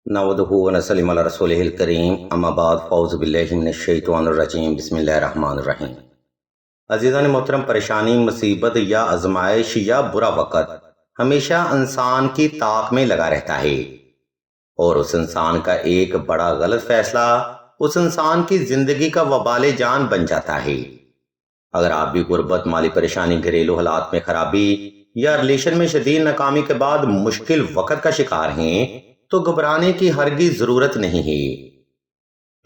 नवदहु व नसल्लिम अला रसूलिहिल करीम अम्मा बाद फ़ौज़ु बिल्लाहि मिनश शैतानिर रजीम बिस्मिल्लाहिर रहमानिर रहीम। अज़ीज़ान मोहतरम, परेशानी, मुसीबत या आजमाइश या बुरा वक़्त हमेशा इंसान की ताक में लगा रहता है और उस इंसान का एक बड़ा गलत फैसला उस इंसान की जिंदगी का वबाले जान बन जाता है। अगर आप भी गुर्बत, माली परेशानी, घरेलू हालात में खराबी या रिलेशन में शदीद नाकामी के बाद मुश्किल वक़्त का शिकार हैं, तो घबराने की हरगिज जरूरत नहीं है,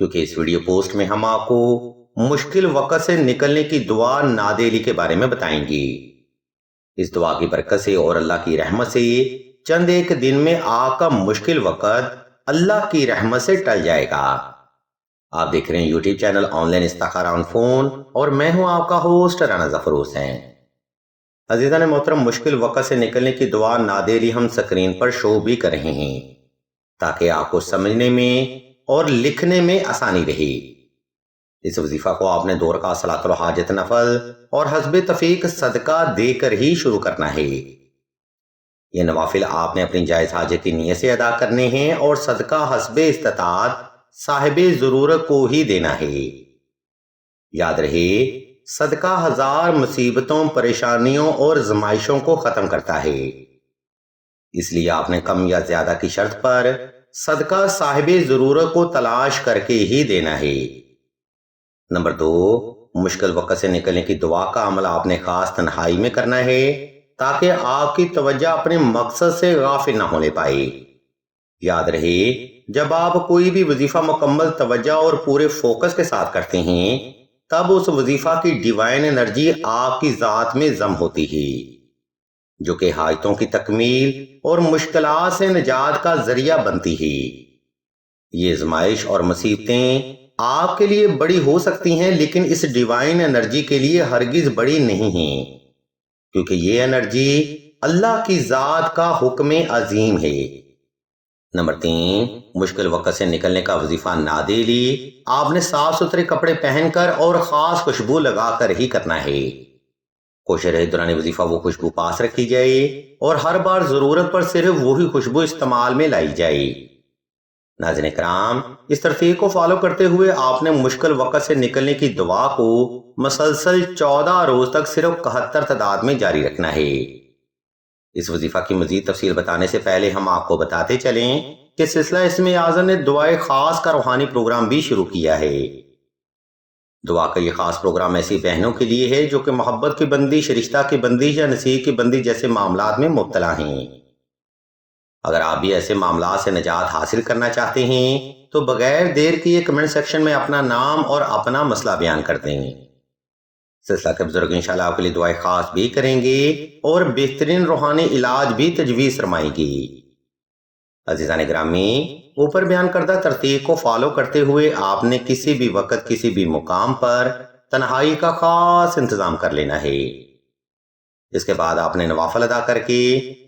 क्योंकि इस वीडियो पोस्ट में हम आपको मुश्किल वक़्त से निकलने की दुआ नादेली के बारे में बताएंगे। इस दुआ की बरकत से और अल्लाह की रहमत से चंद एक दिन में आपका मुश्किल वक़्त अल्लाह की रहमत से टल जाएगा। आप देख रहे हैं यूट्यूब चैनल ऑनलाइन इस्तिखारा ऑन फोन और मैं हूं आपका होस्ट राना जफर हुसैन। अजीज़ान मोहतरम, मुश्किल वक़्त से निकलने की दुआ नादेली हम स्क्रीन पर शो भी कर रहे हैं ताकि आपको समझने में और लिखने में आसानी रहे। इस वजीफा को आपने 2 रकात सलातुल हाजत नफल और हस्बे तफीक सदका देकर ही शुरू करना है। ये नवाफिल आपने अपनी जायज हाजत की नीयत से अदा करने हैं और सदका हस्बे इस्तात साहिबे जरूरत को ही देना है। याद रहे, सदका 1000 मुसीबतों, परेशानियों और आजमाइशों को खत्म करता है। इसलिए आपने कम या ज्यादा की शर्त पर सदका साहिबे जरूरत को तलाश करके ही देना है। नंबर 2, मुश्किल वक़्त से निकलने की दुआ का अमल आपने खास तन्हाई में करना है ताकि आपकी तवज्जो अपने मकसद से गाफिल ना होने पाए। याद रहे, जब आप कोई भी वजीफा मुकम्मल तवज्जो और पूरे फोकस के साथ करते हैं, तब उस वजीफा की डिवाइन एनर्जी आपकी जात में जम होती है, जो कि हाजतों की तकमील और मुश्किलात से निजात का जरिया बनती है। ये आजमाइश और मुसीबतें आपके लिए बड़ी हो सकती हैं, लेकिन इस डिवाइन एनर्जी के लिए हरगिज बड़ी नहीं हैं, क्योंकि ये एनर्जी अल्लाह की जात का हुक्म अजीम है। नंबर 3, मुश्किल वक़्त से निकलने का वजीफा नादेली आपने साफ सुथरे कपड़े पहनकर और खास खुशबू लगाकर ही करना है। कोशिश रहे दौरान वजीफा वो खुशबू पास रखी जाए और हर बार जरूरत पर सिर्फ वही खुशबू इस्तेमाल में लाई जाए। नाज़रीन कराम, इस तरतीब को फॉलो करते हुए आपने मुश्किल वक़्त से निकलने की दुआ को मसलसल 14 रोज तक सिर्फ 71 तादाद में जारी रखना है। इस वजीफा की मजीद तफसील बताने से पहले हम आपको बताते चलें कि सिलसिला इसमें आज़म ने दुआए खास का रूहानी प्रोग्राम भी शुरू किया है। दुआ का ये खास प्रोग्राम ऐसी बहनों के लिए है जो कि मोहब्बत की बंदिश, रिश्ता की बंदिश या नसीब की बंदिश जैसे मामलात में मुब्तला हैं। अगर आप भी ऐसे मामलात से निजात हासिल करना चाहते हैं तो बगैर देर किए कमेंट सेक्शन में अपना नाम और अपना मसला बयान कर दें। सिलसिला के बुजुर्ग इंशाल्लाह आपके लिए दुआएं खास भी करेंगे और बेहतरीन रूहानी इलाज भी तजवीज फरमाएंगी। अजीज़ान गिरामी, ऊपर बयान करदा तरतीब को फॉलो करते हुए आपने किसी भी वक्त, किसी भी मुकाम पर तन्हाई का खास इंतजाम कर लेना है। इसके बाद आपने नवाफल अदा करके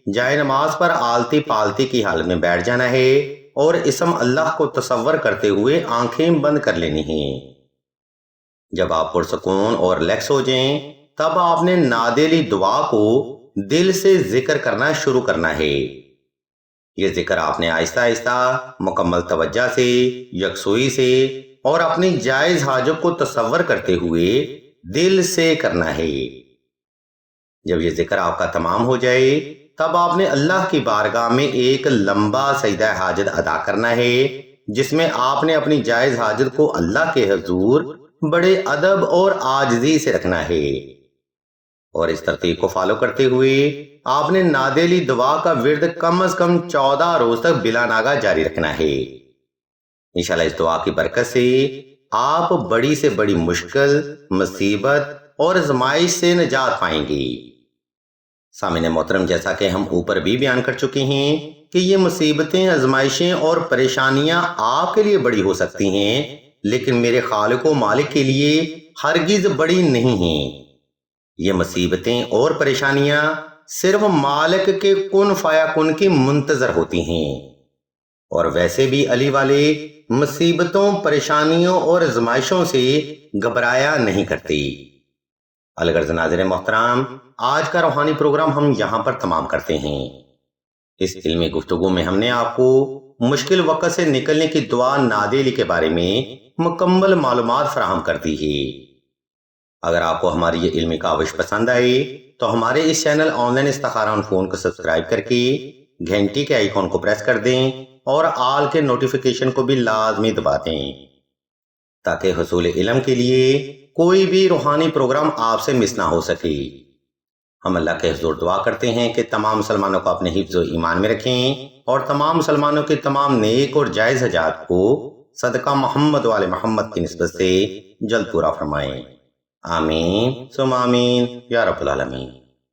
जाए नमाज पर आलती पालती की हालत में बैठ जाना है और इसम अल्लाह को तसव्वुर करते हुए आंखें बंद कर लेनी हैं। जब आप पुरसकून और रिलैक्स हो जाएं, तब आपने नादेली दुआ को दिल से जिक्र करना शुरू करना है। यह जिक्र आपने आहिस्ता आहिस्ता, मुकम्मल तवज्जो से, यकसुई से और अपनी जायज हाजत को तसव्वुर करते हुए दिल से करना है। जब यह जिक्र आपका तमाम हो जाए, तब आपने अल्लाह की बारगाह में एक लंबा सजदा हाजत अदा करना है, जिसमें आपने अपनी जायज हाजत को अल्लाह के हुजूर बड़े अदब और आजिज़ी से रखना है। और इस तरतीब को फॉलो करते हुए आपने नादेली दुआ का विर्द कम से कम 14 रोज तक बिला नागा जारी रखना है। इंशाल्लाह इस दुआ की बरकत से आप बड़ी से बड़ी मुश्किल, मुसीबत और आजमाइश से निजात पाएंगे। सामिन मोहतरम, जैसा कि हम ऊपर भी बयान कर चुके हैं कि ये मुसीबतें, आजमाइशें और परेशानियां आपके लिए बड़ी हो सकती हैं, लेकिन मेरे खालिक व मालिक के लिए हरगिज बड़ी नहीं हैं। ये मुसीबतें और परेशानियां सिर्फ मालिक के कुन फाया कुन की मुंतजर होती हैं, और वैसे भी अली वाले मुसीबतों, परेशानियों और आजमाइशों से घबराया नहीं करती। अलगर्ज नाज़रीन मोहतरम, आज का रूहानी प्रोग्राम हम यहाँ पर तमाम करते हैं। اس علمی گفتگو میں ہم نے آپ کو مشکل وقت سے نکلنے کی دعا نادیلی کے بارے میں مکمل معلومات فراہم کر دی ہے۔ اگر آپ کو ہماری یہ علمی کاوش پسند آئے تو ہمارے اس چینل آن لائن استخارہ آن فون کو سبسکرائب کر کے گھنٹی کے آئیکن کو پریس کر دیں اور آل کے نوٹیفیکیشن کو بھی لازمی دبا دیں تاکہ حصول علم کے لیے کوئی بھی روحانی پروگرام آپ سے مس نہ ہو سکے۔ ہم اللہ کے حضور دعا کرتے ہیں کہ تمام مسلمانوں کو اپنے حفظ و ایمان میں رکھیں اور تمام مسلمانوں کے تمام نیک اور جائز حاجات کو صدقہ محمد و آل محمد کی نسبت سے جلد پورا فرمائیں۔ آمین ثم آمین یا رب العالمین۔